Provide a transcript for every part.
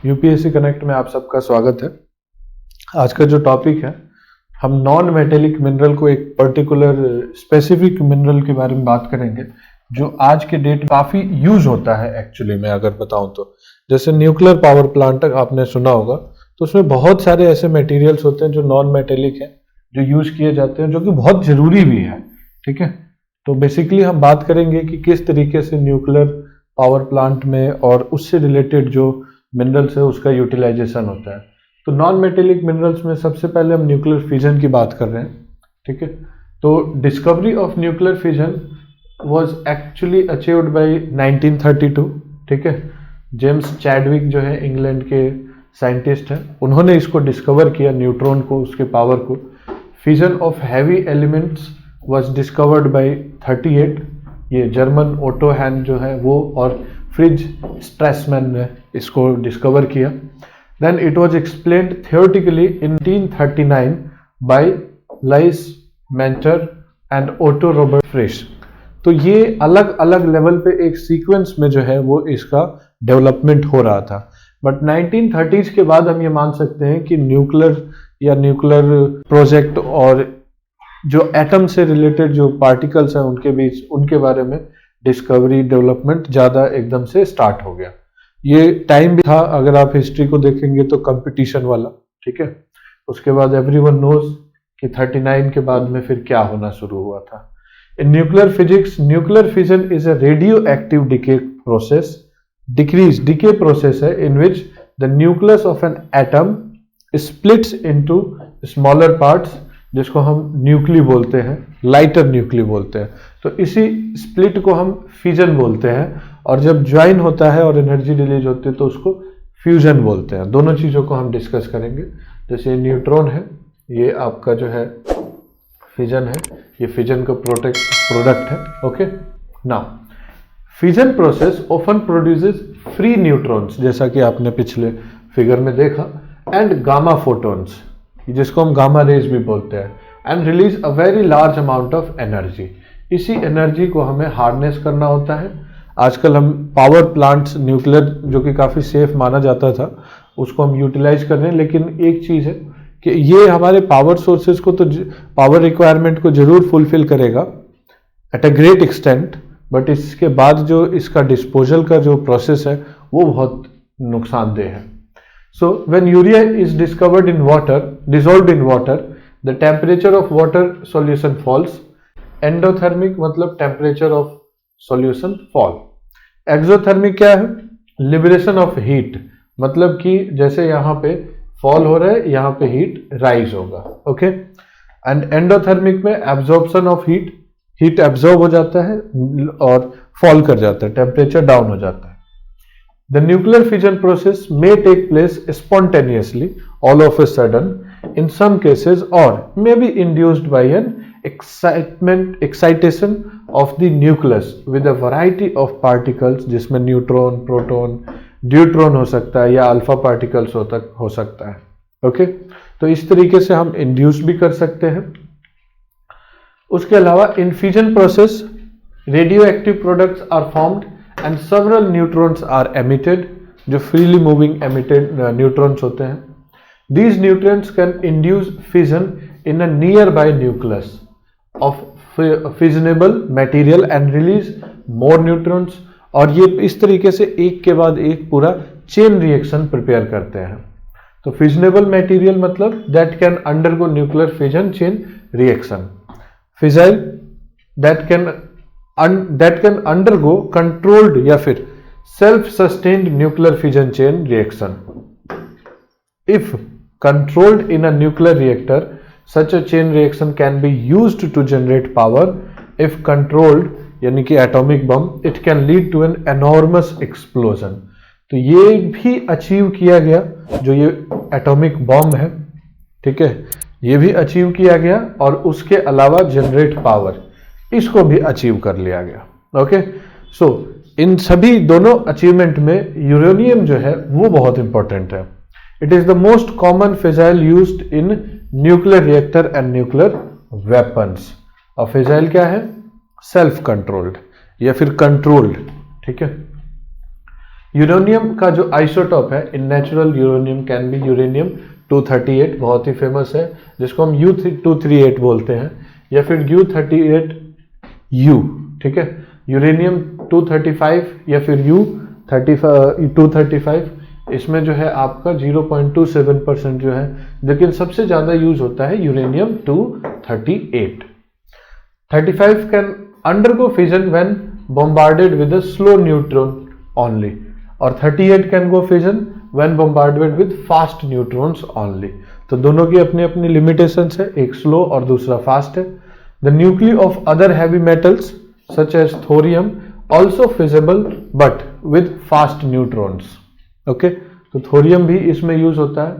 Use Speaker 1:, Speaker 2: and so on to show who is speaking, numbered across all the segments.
Speaker 1: UPSC connect में आप सबका स्वागत है। आज का जो टॉपिक है, हम नॉन मेटेलिक मिनरल को एक पर्टिकुलर स्पेसिफिक मिनरल के बारे में बात करेंगे जो आज के डेट काफ़ी यूज होता है। एक्चुअली मैं अगर बताऊं तो जैसे न्यूक्लियर पावर प्लांट आपने सुना होगा, तो उसमें बहुत सारे ऐसे मटेरियल्स होते हैं जो नॉन मेटेलिक हैं, जो यूज किए जाते हैं, जो कि बहुत ज़रूरी भी है। ठीक है, तो बेसिकली हम बात करेंगे कि किस तरीके से न्यूक्लियर पावर प्लांट में और उससे रिलेटेड जो मिनरल्स है उसका यूटिलाइजेशन होता है। तो नॉन मेटेलिक मिनरल्स में सबसे पहले हम न्यूक्लियर फिजन की बात कर रहे हैं। ठीक है, तो discovery of nuclear fission was actually achieved by 1932। ठीक है, जेम्स चैडविक जो है इंग्लैंड के साइंटिस्ट हैं, उन्होंने इसको डिस्कवर किया, न्यूट्रॉन को, उसके पावर को। Fission of heavy elements was discovered by 38। ये जर्मन ओटो हैन जो है वो और फ्रिज स्ट्रेसमैन ने इसको डिस्कवर किया। Then it was explained theoretically in 1939 by Lise Meitner and Otto Robert Frisch. तो ये अलग अलग लेवल पे एक सीक्वेंस में जो है वो इसका डेवलपमेंट हो रहा था। बट 1930s के बाद हम ये मान सकते हैं कि न्यूक्लियर प्रोजेक्ट और जो एटम से रिलेटेड जो पार्टिकल्स हैं उनके बीच, उनके बारे में डिस्कवरी डेवलपमेंट ज़्यादा एकदम से स्टार्ट हो गया। ये टाइम भी था, अगर आप हिस्ट्री को देखेंगे तो कंपटीशन वाला। ठीक है, उसके बाद एवरीवन नोज कि 39 के बाद में फिर क्या होना शुरू हुआ था। In nuclear physics, nuclear fission is a radioactive decay process, decay process है in which the nucleus of an atom splits into smaller parts, जिसको हम न्यूक्ली बोलते हैं, लाइटर न्यूक्ली बोलते हैं। तो इसी स्प्लिट को हम फिजन बोलते हैं, और जब ज्वाइन होता है और एनर्जी रिलीज होती है तो उसको फ्यूजन बोलते हैं। दोनों चीज़ों को हम डिस्कस करेंगे। जैसे न्यूट्रॉन है, ये आपका जो है फिजन है, ये फिजन का प्रोडक्ट है। Okay, now fission process often produces free neutrons, जैसा कि आपने पिछले फिगर में देखा, एंड गामा फोटॉन्स, जिसको हम गामा रेज भी बोलते हैं, and release a very large amount of energy. इसी एनर्जी को हमें हार्नेस करना होता है। आजकल हम पावर प्लांट्स, न्यूक्लियर जो कि काफ़ी सेफ माना जाता था, उसको हम यूटिलाइज कर रहे हैं। लेकिन एक चीज़ है कि ये हमारे पावर सोर्सेज को, तो पावर रिक्वायरमेंट को जरूर फुलफिल करेगा at a great extent, but इसके बाद जो इसका डिस्पोजल का जो प्रोसेस है वो बहुत नुकसानदेह है। So when urea is discovered in water, dissolved in water, the temperature of water solution falls. Endothermic मतलब temperature of solution fall. Exothermic क्या है? Liberation of heat, मतलब कि जैसे यहाँ पे fall हो रहा है, यहाँ पे heat rise होगा। Okay? And endothermic में absorption of heat absorb हो जाता है और fall कर जाता है, temperature down हो जाता है। The nuclear fission process may take place spontaneously, all of a sudden, in some cases, or may be induced by an excitation of the nucleus with a variety of particles, जिसमें neutron, proton, deuteron हो सकता है या alpha particles हो सकता है। Okay, तो इस तरीके से हम इंड्यूस भी कर सकते हैं। उसके अलावा in fission process radioactive products are formed and several neutrons are emitted, जो freely moving emitted neutrons होते हैं। These neutrons can induce fission in a nearby nucleus of fissionable material and release more neutrons, और ये इस तरीके से एक के बाद एक पूरा चेन रिएक्शन प्रिपेयर करते हैं। तो fissionable material मतलब that can undergo nuclear fission chain reaction, fissile that can undergo controlled या फिर self-sustained nuclear fission chain reaction. If controlled in a nuclear reactor, such a chain reaction can be used to generate power. If controlled यानी कि atomic bomb, it can lead to an enormous explosion. तो ये भी achieve किया गया, जो ये atomic bomb है, ठीक है, ये भी अचीव किया गया, और उसके अलावा जनरेट पावर, इसको भी अचीव कर लिया गया। ओके, सो इन सभी दोनों अचीवमेंट में यूरेनियम जो है वो बहुत इंपॉर्टेंट है। It is the most common fissile used in nuclear reactor and nuclear weapons. और फिजाइल क्या है? सेल्फ कंट्रोल्ड या फिर कंट्रोल्ड। ठीक है, यूरेनियम का जो आइसोटॉप है in natural uranium can be uranium 238, बहुत ही फेमस है, जिसको हम U238 बोलते हैं, या फिर U38U, ठीक है, यूरेनियम 235 या फिर U235, इसमें जो है आपका 0.27% जो है, लेकिन सबसे ज्यादा यूज होता है uranium 238। 35 can undergo fission when bombarded with a slow neutron only, और 38 can go fission when bombarded with fast neutrons only। तो दोनों की अपनी अपनी लिमिटेशंस है, एक स्लो और दूसरा फास्ट है। The nuclei of other heavy metals such as thorium also feasible but with fast neutrons. Okay, तो थोरियम भी इसमें यूज होता है।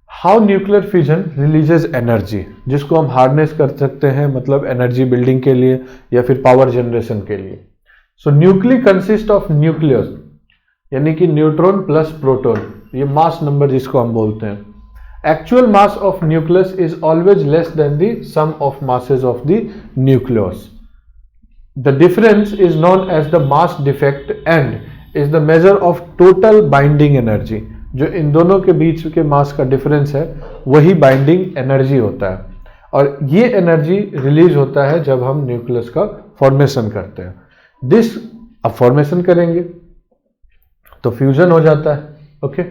Speaker 1: How nuclear fission releases energy, जिसको हम हार्नेस कर सकते हैं, मतलब एनर्जी बिल्डिंग के लिए या फिर पावर जनरेशन के लिए। सो न्यूक्ली कंसिस्ट ऑफ न्यूक्लियस, यानी कि न्यूट्रॉन प्लस प्रोटॉन, ये मास नंबर जिसको हम बोलते हैं। Actual mass of nucleus is always less than the sum of masses of the nucleus. The difference is known as the mass defect and is the measure of total binding energy. जो इन दोनों के बीच के मास का difference है वही binding energy होता है, और ये एनर्जी रिलीज होता है जब हम न्यूक्लियस का फॉर्मेशन करते हैं। दिस अब फॉर्मेशन करेंगे तो फ्यूजन हो जाता है। Okay,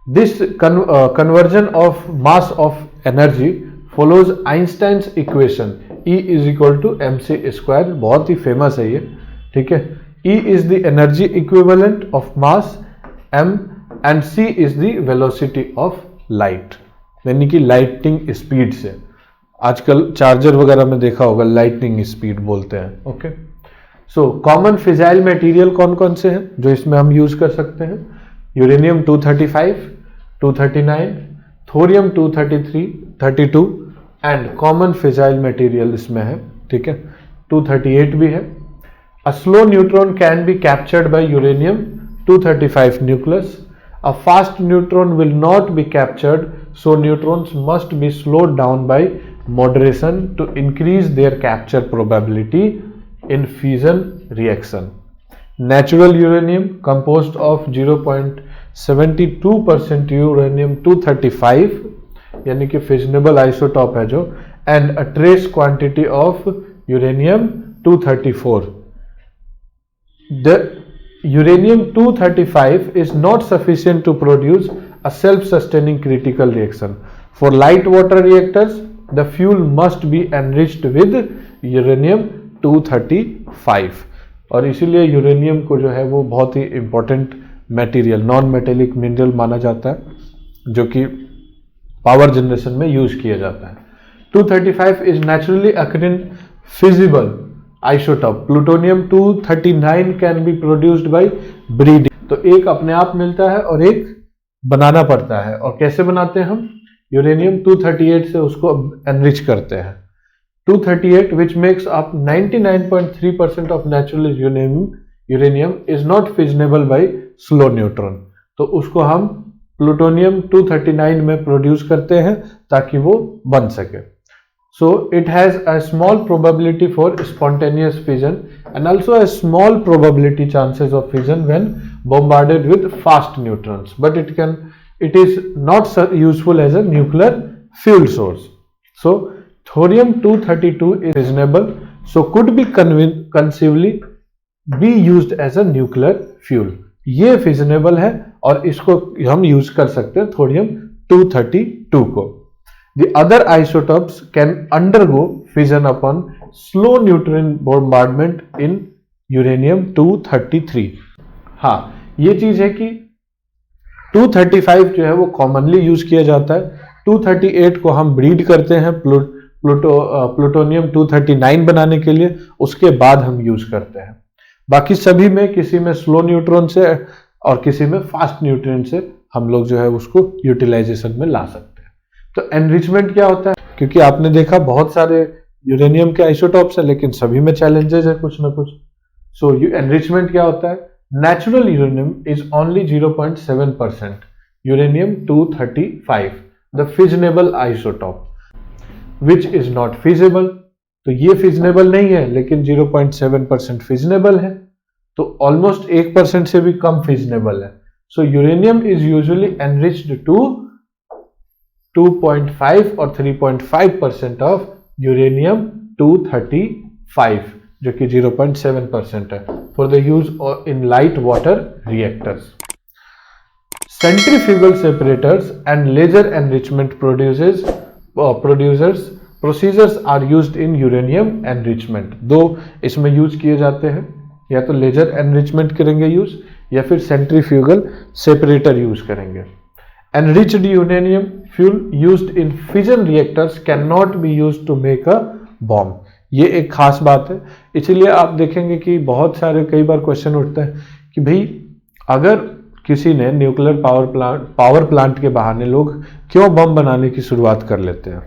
Speaker 1: this conversion of mass of energy follows Einstein's equation E is equal to mc², बहुत ही फेमस है ये, ठीक है। E is the energy equivalent of mass m and c is the velocity of light, यानी कि lighting speed से। आजकल चार्जर वगैरह में देखा होगा लाइटनिंग स्पीड बोलते हैं। Okay, so common fissile material कौन कौन से हैं जो इसमें हम यूज कर सकते हैं? Uranium 235, 239, thorium 233, 32 and common fissile material इसमें है, ठीक है, 238 भी है। A slow neutron can be captured by uranium 235 nucleus. A fast neutron will not be captured, so neutrons must be slowed down by moderation to increase their capture probability in fission reaction. Natural uranium composed of 0.72% uranium 235, यानी कि fissionable isotope है जो, and a trace quantity of uranium 234. The uranium 235 is not sufficient to produce a self-sustaining critical reaction. For light water reactors, the fuel must be enriched with uranium 235, और इसीलिए uranium को जो है वो बहुत ही important material, non metallic mineral माना जाता है, जो कि पावर जनरेशन में यूज किया जाता है। 235 is naturally occurring feasible isotope. Plutonium 239 can be produced by breeding. तो एक अपने आप मिलता है और एक बनाना पड़ता है, और कैसे बनाते हैं हम? यूरेनियम 238 से उसको एनरिच करते हैं। 238 which makes up 99.3% of natural uranium is not fissionable by slow neutron, तो उसको हम प्लूटोनियम 239 में प्रोड्यूस करते हैं ताकि वो बन सके। So it has a small probability for spontaneous fission and also a small probability chances of fission when bombarded with fast neutrons, but it is not so useful as a nuclear fuel source. So thorium 232 is fissionable, so could be conceivably be used as a nuclear fuel. ये fissionable है और इसको हम use कर सकते हैं thorium 232 को। The other isotopes can undergo fission upon slow neutron bombardment in uranium 233। हाँ, ये चीज है कि 235 जो है वो कॉमनली यूज किया जाता है, 238 को हम ब्रीड करते हैं प्लूटोनियम 239 बनाने के लिए, उसके बाद हम यूज करते हैं। बाकी सभी में किसी में स्लो न्यूट्रॉन से और किसी में फास्ट न्यूट्रॉन से हम लोग जो है उसको यूटिलाइजेशन में ला सकते हैं। तो एनरिचमेंट क्या होता है? क्योंकि आपने देखा बहुत सारे यूरेनियम के आइसोटॉप्स हैं, लेकिन सभी में चैलेंजेस है कुछ ना कुछ। सो एनरिचमेंट क्या होता है? Natural uranium is only 0.7%, uranium 235 the फिजनेबल isotope which is not feasible. तो ये फिजनेबल नहीं है, लेकिन 0.7% फिजनेबल है। तो ऑलमोस्ट 1% से भी कम फिजनेबल है. So uranium is usually enriched to 2.5 और 3.5% ऑफ यूरेनियम 235, जो कि 0.7% है, for the use in light water reactors. Centrifugal separators and laser enrichment procedures are used in uranium enrichment. दो इसमें यूज किए जाते हैं, या तो लेजर एनरिचमेंट करेंगे यूज, या फिर सेंट्रीफ्यूगल सेपरेटर यूज करेंगे. Enriched uranium fuel used in fission reactors cannot be used to make a bomb. ये एक खास बात है. इसलिए आप देखेंगे कि बहुत सारे कई बार क्वेश्चन उठते हैं कि भाई अगर किसी ने न्यूक्लियर पावर प्लांट के बहाने लोग क्यों बम बनाने की शुरुआत कर लेते हैं.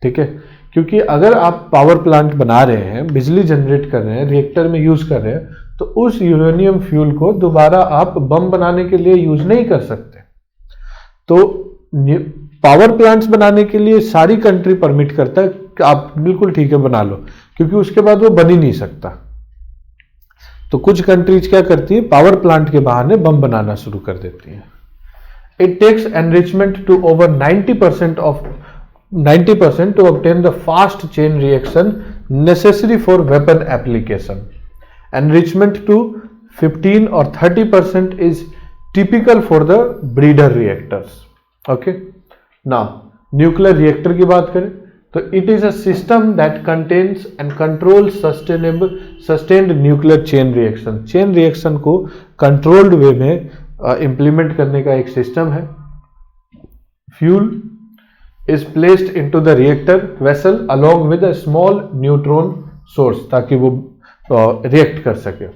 Speaker 1: ठीक है, क्योंकि अगर आप पावर प्लांट बना रहे हैं, बिजली जनरेट कर रहे हैं, रिएक्टर में यूज कर रहे हैं, तो उस यूरेनियम फ्यूल को दोबारा आप बम बनाने के लिए यूज नहीं कर सकते. तो पावर प्लांट्स बनाने के लिए सारी कंट्री परमिट करता है कि आप बिल्कुल ठीक है बना लो, क्योंकि उसके बाद वो बन ही नहीं सकता. तो कुछ कंट्रीज क्या करती है, पावर प्लांट के बहाने बम बनाना शुरू कर देती हैं. It takes enrichment to over 90% to obtain the fast chain reaction necessary for weapon application. Enrichment to 15 और 30% is typical for the breeder reactors. Okay, now nuclear reactor की बात करें तो it is a system that contains and controls sustained nuclear chain reaction. chain reaction को controlled way में implement करने का एक system है. fuel is placed into the reactor vessel along with a small neutron source ताकि वो react कर सके.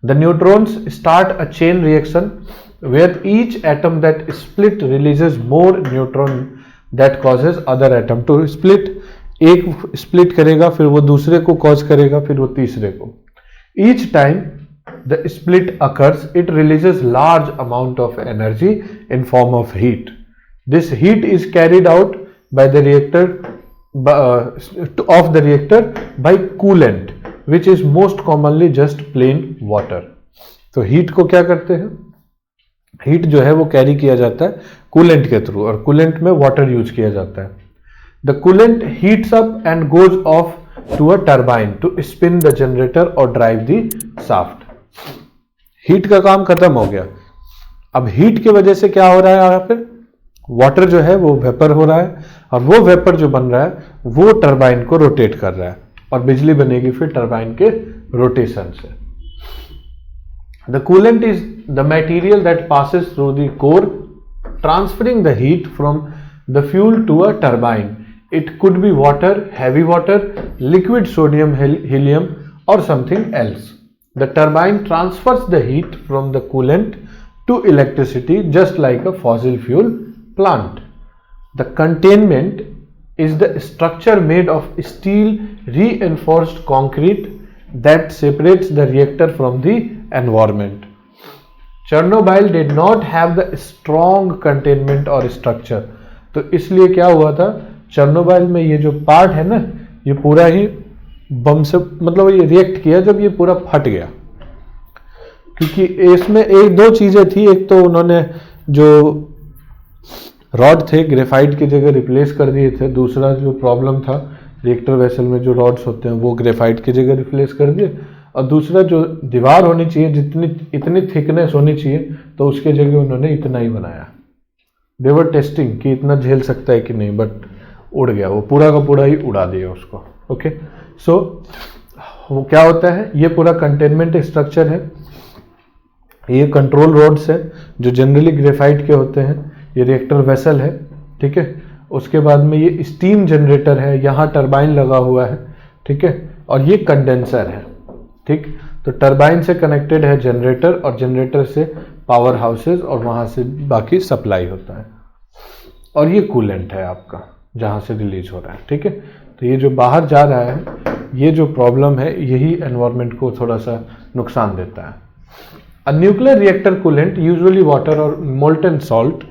Speaker 1: The neutrons start a chain reaction where each atom that split releases more neutron that causes other atom to split. एक split करेगा, फिर वो दूसरे को cause करेगा, फिर वो तीसरे को. Each time the split occurs, it releases large amount of energy in form of heat. This heat is carried out by the reactor by coolant, which is most commonly just plain water. तो heat को क्या करते हैं, heat जो है वो carry किया जाता है कूलेंट के थ्रू, और कूलेंट में वाटर यूज किया जाता है. The coolant heats up and goes off to a turbine to spin the generator और ड्राइव द शाफ्ट. हीट का काम खत्म हो गया. अब हीट की वजह से क्या हो रहा है, यहाँ पे वाटर जो है वो वेपर हो रहा है, और वो वेपर जो बन रहा है वो टर्बाइन को रोटेट कर रहा है, और बिजली बनेगी फिर टर्बाइन के रोटेशन से. The coolant is the material that passes through the core, transferring the heat from the fuel to a turbine. It could be water, heavy water, liquid sodium, helium, or something else. The turbine transfers the heat from the coolant to electricity just like a fossil fuel plant. The containment is the structure made of steel reinforced concrete that separates the reactor from the environment. Chernobyl did not have the strong containment or structure. तो इसलिए क्या हुआ था, Chernobyl में ये जो part है ना, ये पूरा ही बम से मतलब ये रिएक्ट किया जब ये पूरा फट गया. क्योंकि इसमें एक दो चीजें थी, एक तो उन्होंने जो रॉड थे ग्रेफाइट की जगह रिप्लेस कर दिए थे. दूसरा जो प्रॉब्लम था रिएक्टर वेसल में जो रॉड्स होते हैं वो ग्रेफाइट की जगह रिप्लेस कर दिए. और दूसरा जो दीवार होनी चाहिए इतनी थिकनेस होनी चाहिए, तो उसके जगह उन्होंने इतना ही बनाया. दे वर टेस्टिंग कि इतना झेल सकता है कि नहीं, बट उड़ गया, वो पूरा का पूरा ही उड़ा दिया उसको. ओके, सो वो क्या होता है, ये पूरा कंटेनमेंट स्ट्रक्चर है, ये कंट्रोल रोड्स है जो जनरली ग्रेफाइट के होते हैं, ये रिएक्टर वेसल है. ठीक है, उसके बाद में ये स्टीम जनरेटर है, यहाँ टरबाइन लगा हुआ है. ठीक है, और ये कंडेंसर है. ठीक, तो टरबाइन से कनेक्टेड है जनरेटर, और जनरेटर से पावर हाउसेस, और वहां से बाकी सप्लाई होता है. और ये कूलेंट है आपका जहां से रिलीज हो रहा है. ठीक है, तो ये जो बाहर जा रहा है, ये जो प्रॉब्लम है, यही एनवायरनमेंट को थोड़ा सा नुकसान देता है. A nuclear reactor coolant, usually water or molten salt,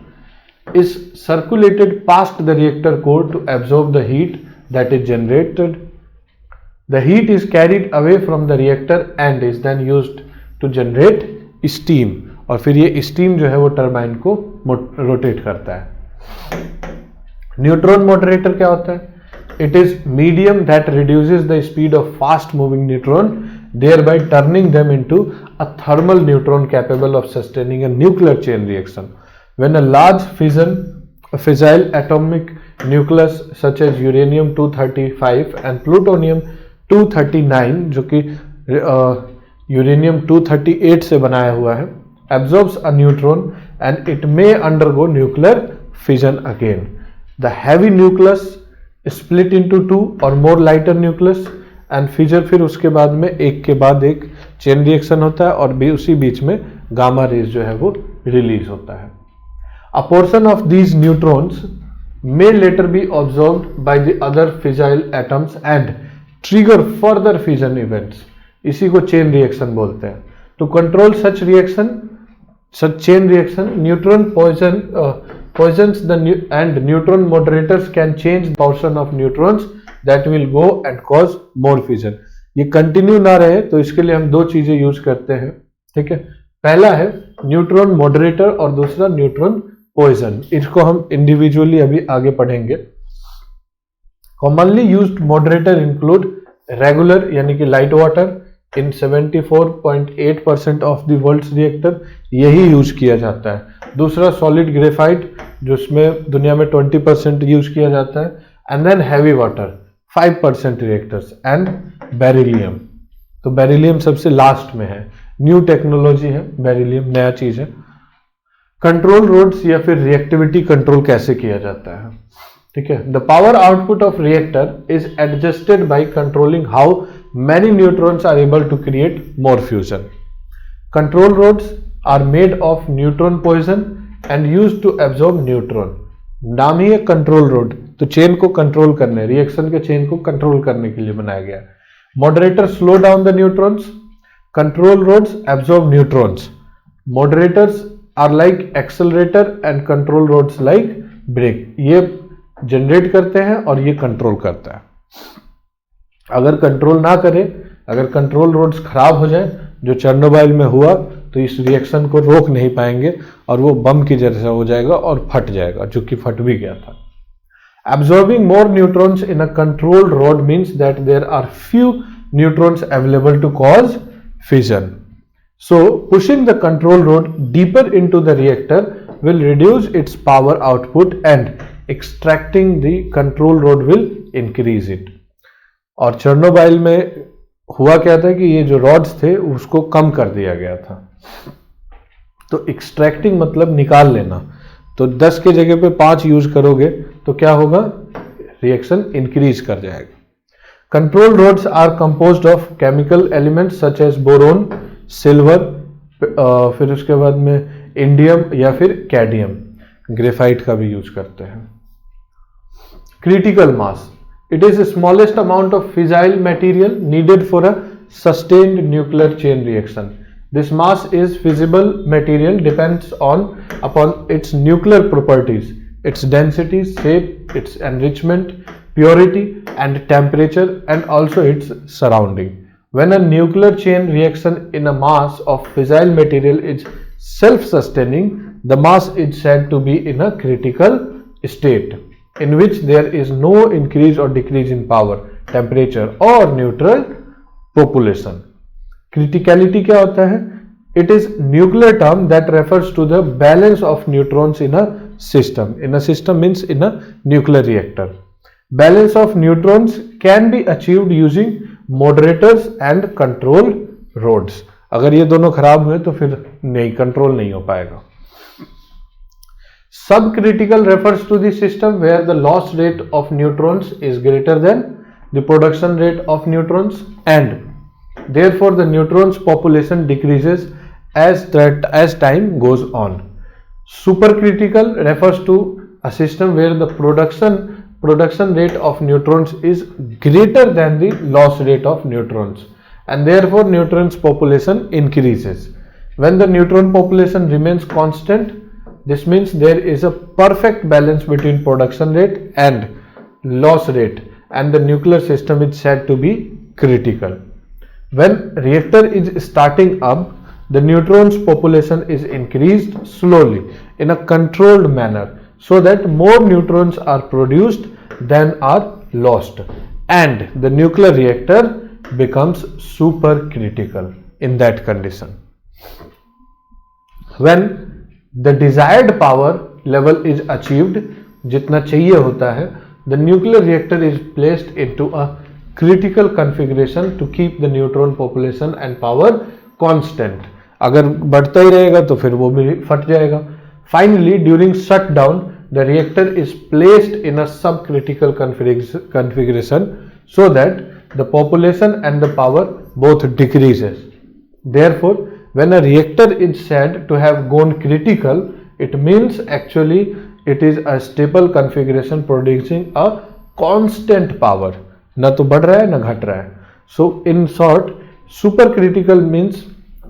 Speaker 1: is circulated past the reactor core to absorb the heat that is generated The heat is carried away from the reactor and is then used to generate steam. और फिर ये steam जो है वो turbine को rotate करता है. Neutron moderator क्या होता है? It is medium that reduces the speed of fast moving neutron, thereby turning them into a thermal neutron capable of sustaining a nuclear chain reaction. When a large fissile atomic nucleus such as uranium-235 and plutonium-239, जो कि uranium-238 से बनाया हुआ है, absorbs a neutron and it may undergo nuclear fission again. The heavy nucleus split into two or more lighter nucleus and fissure, फिर उसके बाद में एक के बाद एक चेन रिएक्शन होता है और भी उसी बीच में गामा रेज जो है वो रिलीज होता है. A portion of these neutrons may later be absorbed by the other fissile atoms and trigger further fission events. इसी को चेन रिएक्शन बोलते हैं. To control such chain reaction, neutron poisons and neutron moderators can change the portion of neutrons that will go and cause more fission. ये continue ना रहे तो इसके लिए हम दो चीजें यूज करते हैं. ठीक है, पहला है न्यूट्रॉन मॉडरेटर और दूसरा न्यूट्रॉन पॉइजन. इसको हम इंडिविजुअली अभी आगे पढ़ेंगे. Commonly used moderator include regular यानी कि light water in 74.8% of the world's reactor, यही यूज किया जाता है. दूसरा सॉलिड ग्रेफाइट जिसमें दुनिया में 20% यूज किया जाता है. And then heavy water 5% reactors and beryllium. तो बेरिलियम सबसे लास्ट में है, न्यू टेक्नोलॉजी है, बेरिलियम नया चीज है. कंट्रोल रोड्स या फिर रिएक्टिविटी कंट्रोल कैसे किया जाता है? ठीक है, the power output of reactor is adjusted by controlling how many neutrons are able to create more fusion. Control rods are made of neutron poison and used to absorb neutron. नाम ही है control rod, तो chain को control करने, reaction के chain को control करने के लिए बनाया गया. Moderator slow down the neutrons. Control rods absorb neutrons. Moderators are like accelerator and control rods like brake. ये जनरेट करते हैं और ये कंट्रोल करता है. अगर कंट्रोल ना करे, अगर कंट्रोल रोड्स खराब हो जाए, जो चेर्नोबिल में हुआ, तो इस रिएक्शन को रोक नहीं पाएंगे और वो बम की जैसा हो जाएगा और फट जाएगा, जो कि फट भी गया था. Absorbing more neutrons in a controlled rod means that there are few neutrons available to cause fission. So, pushing the control rod deeper into the reactor will reduce its power output and extracting the control rod will increase it. और Chernobyl में हुआ क्या था कि ये जो rods थे उसको कम कर दिया गया था. तो एक्सट्रैक्टिंग मतलब निकाल लेना. तो 10 के जगह पे 5 यूज करोगे तो क्या होगा? रिएक्शन इंक्रीज कर जाएगा. Control rods are composed of chemical elements such as boron, silver, फिर उसके बाद में इंडियम या फिर कैडमियम. ग्रेफाइट का भी यूज करते हैं. Critical mass. It is the smallest amount of fissile material needed for a sustained nuclear chain reaction. This mass is fissile material depends upon its nuclear properties, its density, shape, its enrichment, purity and temperature, and also its surrounding. When a nuclear chain reaction in a mass of fissile material is self-sustaining, the mass is said to be in a critical state, in which there is no increase or decrease in power, temperature or neutral population. Criticality क्या होता है? It is nuclear term that refers to the balance of neutrons in a system. In a system means in a nuclear reactor. Balance of neutrons can be achieved using moderators and control rods. अगर ये दोनों खराब हुए तो फिर नहीं, control नहीं हो पाएगा. Subcritical refers to the system where the loss rate of neutrons is greater than the production rate of neutrons, and therefore the neutrons population decreases as time goes on. Supercritical refers to a system where the production rate of neutrons is greater than the loss rate of neutrons, and therefore neutrons population increases. When the neutron population remains constant, this means there is a perfect balance between production rate and loss rate, and the nuclear system is said to be critical. When reactor is starting up, the neutrons population is increased slowly in a controlled manner so that more neutrons are produced than are lost, and the nuclear reactor becomes supercritical in that condition. When the desired power level is achieved, जितना चाहिए होता है, the nuclear reactor is placed into a critical configuration to keep the neutron population and power constant. अगर बढ़ता ही रहेगा तो फिर वो भी फट जाएगा. Finally, during shutdown, the reactor is placed in a subcritical configuration so that the population and the power both decreases. Therefore, when a reactor is said to have gone critical, it means actually it is a stable configuration producing a constant power. ना तो बढ़ रहा है ना घट रहा है. So in short, supercritical means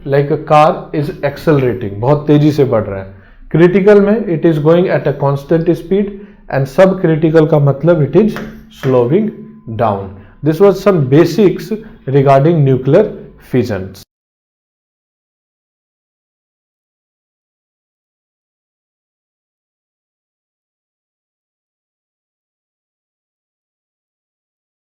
Speaker 1: like a car is accelerating, बहुत तेजी से बढ़ रहा है. Critical में it is going at a constant speed, and subcritical का मतलब it is slowing down. This was some basics regarding nuclear fissions.